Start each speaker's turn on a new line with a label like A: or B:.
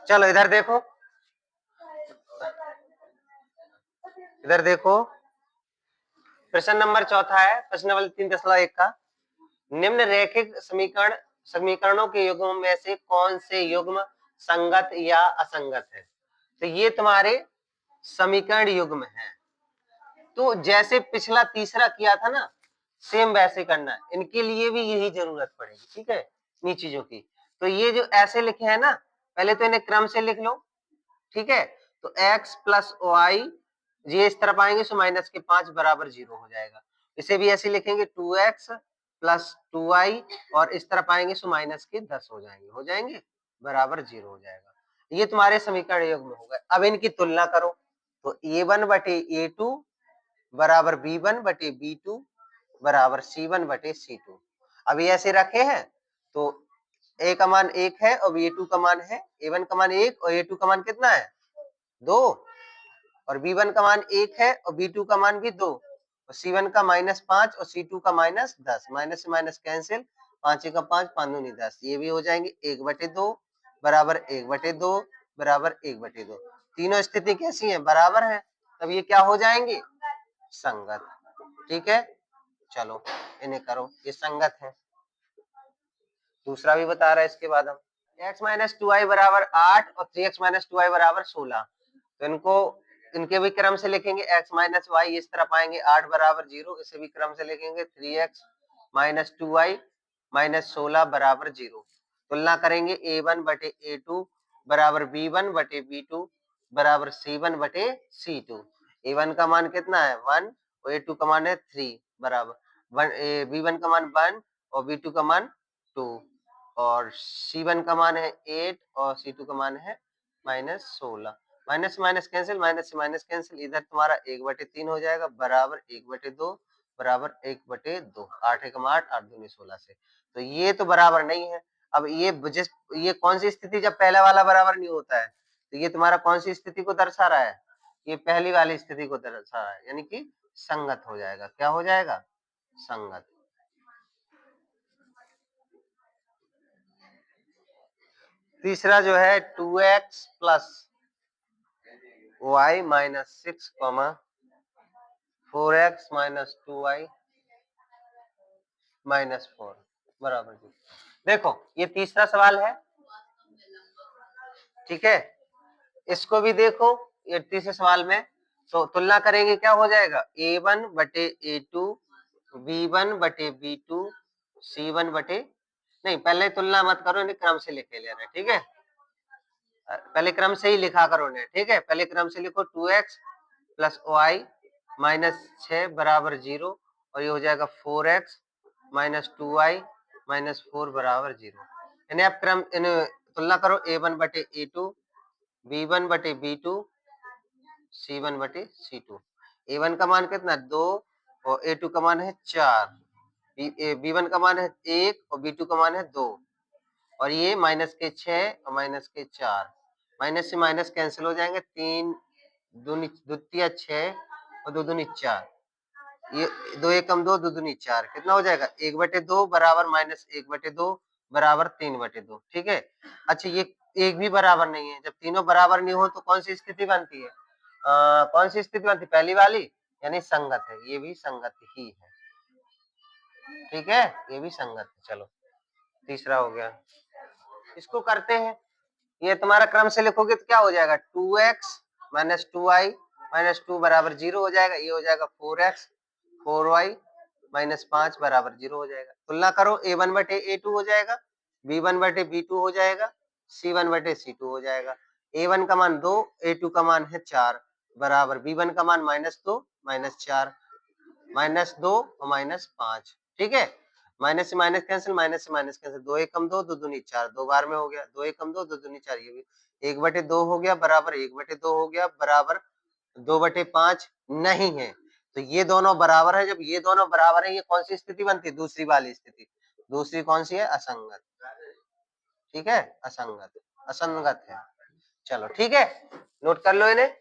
A: चलो इधर देखो, इधर देखो, प्रश्न नंबर चौथा है, प्रश्न नंबर 3.1 का, निम्न रैखिक समीकरणों के युग्म में से कौन से युग्म संगत या असंगत है? तो ये तुम्हारे समीकरण युग्म है। तो जैसे पिछला तीसरा किया था ना, सेम वैसे करना है, इनके लिए भी यही जरूरत पड़ेगी, ठीक है, इन चीजों की। तो ये जो ऐसे लिखे हैं ना, पहले तो इन्हें क्रम से लिख लो, ठीक है। तो x प्लस वाई, ये इस तरफ आएंगे तो माइनस के 5 बराबर 0 हो जाएगा। इसे भी ऐसे लिखेंगे 2x प्लस 2y, और इस तरफ आएंगे तो माइनस के 10 हो जाएंगे बराबर 0 हो जाएगा। ये तुम्हारे समीकरण युग्म हो गए। अब इनकी तुलना करो, तो a1 बटे a2 बराबर b1 बटे b2 बराबर c1 बटे c2। अभी ऐसे रखे हैं तो a का मान 1 है और a2 का मान है, a1 का मान 1 और a2 का मान कितना है 2, और b1 का मान 1 है और b2 का मान भी 2, और c1 का -5 और c2 का -10, माइनस से माइनस कैंसिल, 5 का 5, 5 दूनी 10, ये भी हो जाएंगे 1/2 बराबर 1/2 बराबर 1/2। तीनों स्थिति कैसी है? बराबर है, तब ये क्या हो जाएंगे? संगत, ठीक है। चलो इन्हें करो, ये संगत है। दूसरा भी बता रहा है इसके बाद हम, x माइनस 2y बराबर 8 और 3x माइनस 2y बराबर 16। तो इनको, इनके भी क्रम से लिखेंगे, x माइनस वाई इस तरफ आएंगे 8 बराबर 0, इसे भी क्रम से लिखेंगे 3x माइनस 2y माइनस 16 बराबर 0। तुलना करेंगे a1 बटे a2 बराबर b1 बटे b2 बराबर c1 बटे c2। a1 का मान कितना है 1 और a2 का मान है 3 बराबर b1 का मान 1 और b2 का मान 2, और C1 का मान है 8 और C2 का मान है -16। माइनस माइनस कैंसिल, माइनस से माइनस कैंसिल, इधर तुम्हारा 1/3 हो जाएगा बराबर 1/2 बराबर 1/2। 8 एकम 8, 8 दूनी 16 से, तो ये तो बराबर नहीं है। अब ये कौन सी स्थिति जब पहला वाला बराबर नहीं होता है, तो ये तुम्हारा कौन सी स्थिति को दर्शा रहा है? ये पहली वाली स्थिति को दर्शा रहा है, यानी कि संगत हो जाएगा। क्या हो जाएगा? संगत। तीसरा जो है 2x plus y minus 6 4x minus 2y minus 4 बराबर 0। देखो ये तीसरा सवाल है, ठीक है। इसको भी देखो, ये तीसरे सवाल में तो तुलना करेंगे, क्या हो जाएगा? a1 बटे a2 b1 बटे b2 c1 बटे, नहीं पहले तुलना मत करो, इन्हें क्रम से लिखे ले रहे, ठीक है। पहले क्रम से ही लिखा करो ने, ठीक है। पहले क्रम से लिखो 2x प्लस वाई माइनस 6 बराबर 0, और ये हो जाएगा 4x माइनस 2y माइनस 4 बराबर 0। इन्हें आप क्रम, इन्हें तुलना करो, a1 बटे a2 b1 बटे b2 c1 बटे c2। a1 का मान कितना 2 और a2 का मान है 4, b1 का मान है 1 और b2 का मान है 2, और ये माइनस के 6 और माइनस के 4, माइनस से माइनस कैंसिल हो जाएंगे, 3 दूनी द्वितीय 6 और 2 दूनी 4, ये 2 एकम 2 2 दूनी 4, कितना हो जाएगा 1/2 बराबर माइनस 1/2 बराबर 3/2, ठीक है। अच्छा ये एक भी बराबर नहीं है, जब तीनों बराबर नहीं हो तो कौन सी स्थिति बनती है? कौन सी स्थिति बनती है? पहली वाली, यानी संगत है, ये भी संगत ही है, ठीक है, ये भी संगत है। चलो तीसरा हो गया, इसको करते हैं। ये तुम्हारा क्रम से लिखोगे तो क्या हो जाएगा 2x माइनस 2y माइनस 2 बराबर 0 हो जाएगा, ये हो जाएगा 4x 4y माइनस 5 बराबर 0 हो जाएगा। तुलना करो, a1 बटे a2 हो जाएगा, b1 बटे b2 हो जाएगा, c1 बटे c2 हो जाएगा। a1 का मान 2, a2 का मान है 4 बराबर b1 का मान -2 -4 -2 और -5, ठीक है। माइनस से माइनस कैंसिल, माइनस से माइनस कैंसिल, 2 एकम 2 2 दूनी 4, दो बार में हो गया, 2 एकम 2 2 दूनी 4, ये भी 1/2 हो गया बराबर 1/2 हो गया बराबर 2/5 नहीं है। तो ये दोनों बराबर है, जब ये दोनों बराबर है, ये कौन सी स्थिति बनती है? दूसरी वाली स्थिति। दूसरी कौन सी है? असंगत, ठीक है, असंगत, असंगत है। चलो ठीक है, नोट कर लो इन्हें।